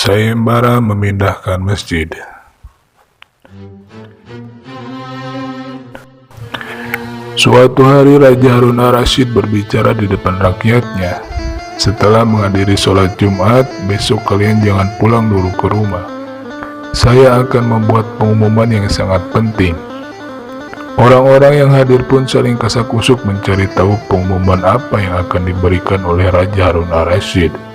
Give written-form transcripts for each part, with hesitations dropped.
Sayembara memindahkan masjid. Suatu hari Raja Harun ar-Rasyid berbicara di depan rakyatnya. Setelah menghadiri sholat Jumat, besok kalian jangan pulang dulu ke rumah. Saya akan membuat pengumuman yang sangat penting. Orang-orang yang hadir pun saling kasak-kusuk mencari tahu pengumuman apa yang akan diberikan oleh Raja Harun ar-Rasyid.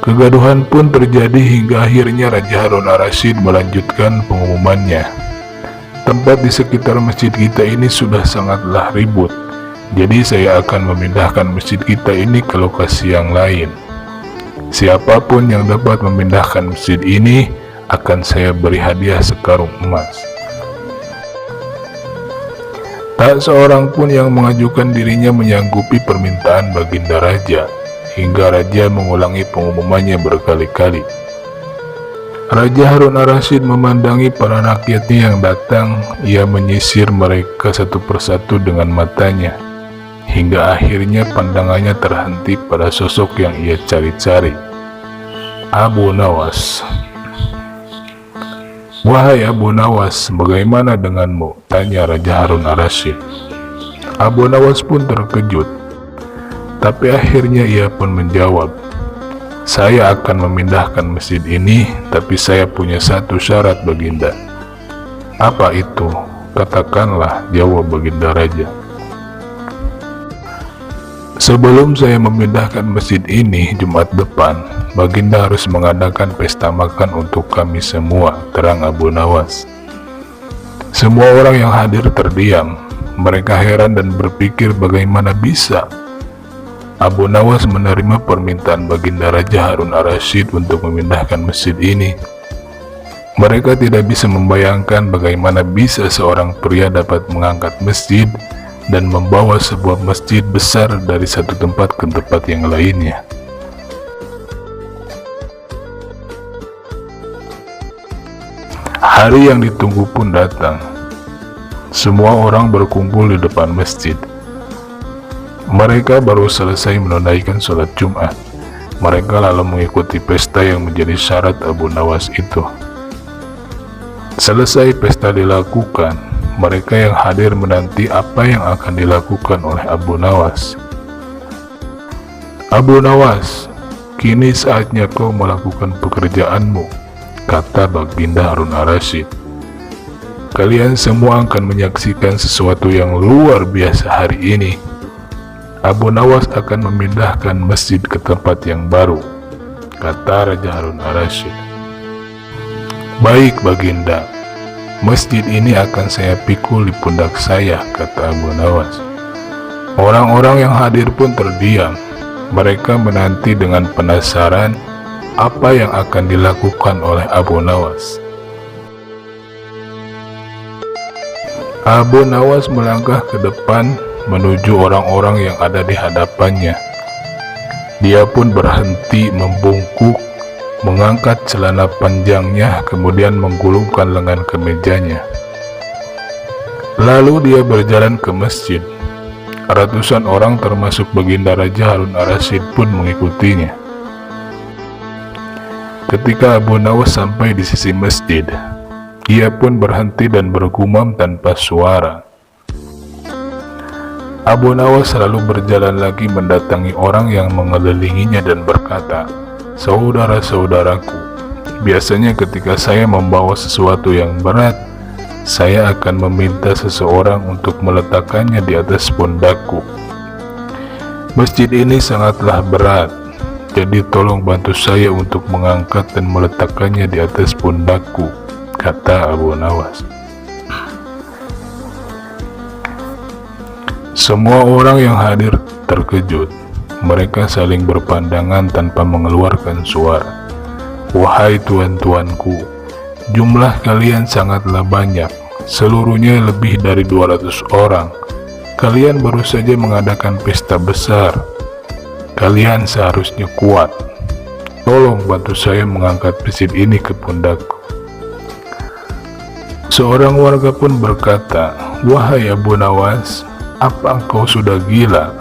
Kegaduhan pun terjadi hingga akhirnya Raja Harun ar-Rasyid melanjutkan pengumumannya. Tempat di sekitar masjid kita ini sudah sangatlah ribut. Jadi saya akan memindahkan masjid kita ini ke lokasi yang lain. Siapapun yang dapat memindahkan masjid ini akan saya beri hadiah sekarung emas. Tak seorang pun yang mengajukan dirinya menyanggupi permintaan Baginda Raja, hingga Raja mengulangi pengumumannya berkali-kali. Raja Harun ar-Rasyid memandangi para rakyatnya yang datang. Ia menyisir mereka satu persatu dengan matanya, hingga akhirnya pandangannya terhenti pada sosok yang ia cari-cari, Abu Nawas. "Wahai Abu Nawas, bagaimana denganmu?" tanya Raja Harun ar-Rasyid. Abu Nawas pun terkejut, tapi akhirnya ia pun menjawab, "Saya akan memindahkan masjid ini, tapi saya punya satu syarat, Baginda." "Apa itu? Katakanlah," jawab Baginda Raja. "Sebelum saya memindahkan masjid ini Jumat depan, Baginda harus mengadakan pesta makan untuk kami semua," terang Abu Nawas. Semua orang yang hadir terdiam. Mereka heran dan berpikir bagaimana bisa Abu Nawas menerima permintaan Baginda Raja Harun ar-Rasyid untuk memindahkan masjid ini. Mereka tidak bisa membayangkan bagaimana bisa seorang pria dapat mengangkat masjid dan membawa sebuah masjid besar dari satu tempat ke tempat yang lainnya. Hari yang ditunggu pun datang. Semua orang berkumpul di depan masjid. Mereka baru selesai menunaikan sholat Jumat. Mereka lalu mengikuti pesta yang menjadi syarat Abu Nawas itu. Selesai pesta dilakukan, mereka yang hadir menanti apa yang akan dilakukan oleh Abu Nawas. "Abu Nawas, kini saatnya kau melakukan pekerjaanmu," kata Baginda Harun ar-Rasyid. "Kalian semua akan menyaksikan sesuatu yang luar biasa hari ini. Abu Nawas akan memindahkan masjid ke tempat yang baru," kata Raja Harun ar-Rasyid. "Baik Baginda, masjid ini akan saya pikul di pundak saya," kata Abu Nawas. Orang-orang yang hadir pun terdiam. Mereka menanti dengan penasaran apa yang akan dilakukan oleh Abu Nawas. Abu Nawas melangkah ke depan menuju orang-orang yang ada di hadapannya. Dia pun berhenti membungkuk, mengangkat celana panjangnya, kemudian menggulungkan lengan kemejanya. Lalu dia berjalan ke masjid. Ratusan orang termasuk Baginda Raja Harun ar-Rasyid pun mengikutinya. Ketika Abu Nawas sampai di sisi masjid, ia pun berhenti dan bergumam tanpa suara. Abu Nawas lalu berjalan lagi mendatangi orang yang mengelilinginya dan berkata, "Saudara-saudaraku, biasanya ketika saya membawa sesuatu yang berat, saya akan meminta seseorang untuk meletakkannya di atas pundakku. Masjid ini sangatlah berat, jadi tolong bantu saya untuk mengangkat dan meletakkannya di atas pundakku," kata Abu Nawas. Semua orang yang hadir terkejut. Mereka saling berpandangan tanpa mengeluarkan suara. "Wahai tuan-tuanku, jumlah kalian sangatlah banyak, seluruhnya lebih dari 200 orang. Kalian baru saja mengadakan pesta besar. Kalian seharusnya kuat. Tolong bantu saya mengangkat masjid ini ke pundakku." Seorang warga pun berkata, "Wahai Abu Nawas, apa engkau sudah gila?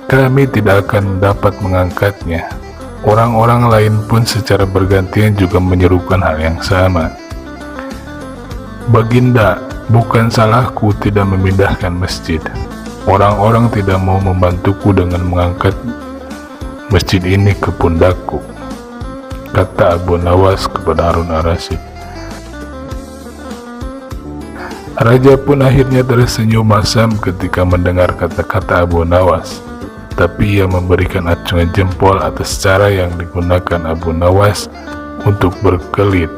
Kami tidak akan dapat mengangkatnya. Orang-orang lain pun secara bergantian juga menyerukan hal yang sama. Baginda, bukan salahku tidak memindahkan masjid. Orang-orang tidak mau membantuku dengan mengangkat masjid ini ke pundakku, kata Abu Nawas kepada Harun Ar-Rasyid. Raja pun akhirnya tersenyum masam ketika mendengar kata-kata Abu Nawas, tapi ia memberikan acungan jempol atas cara yang digunakan Abu Nawas untuk berkelit.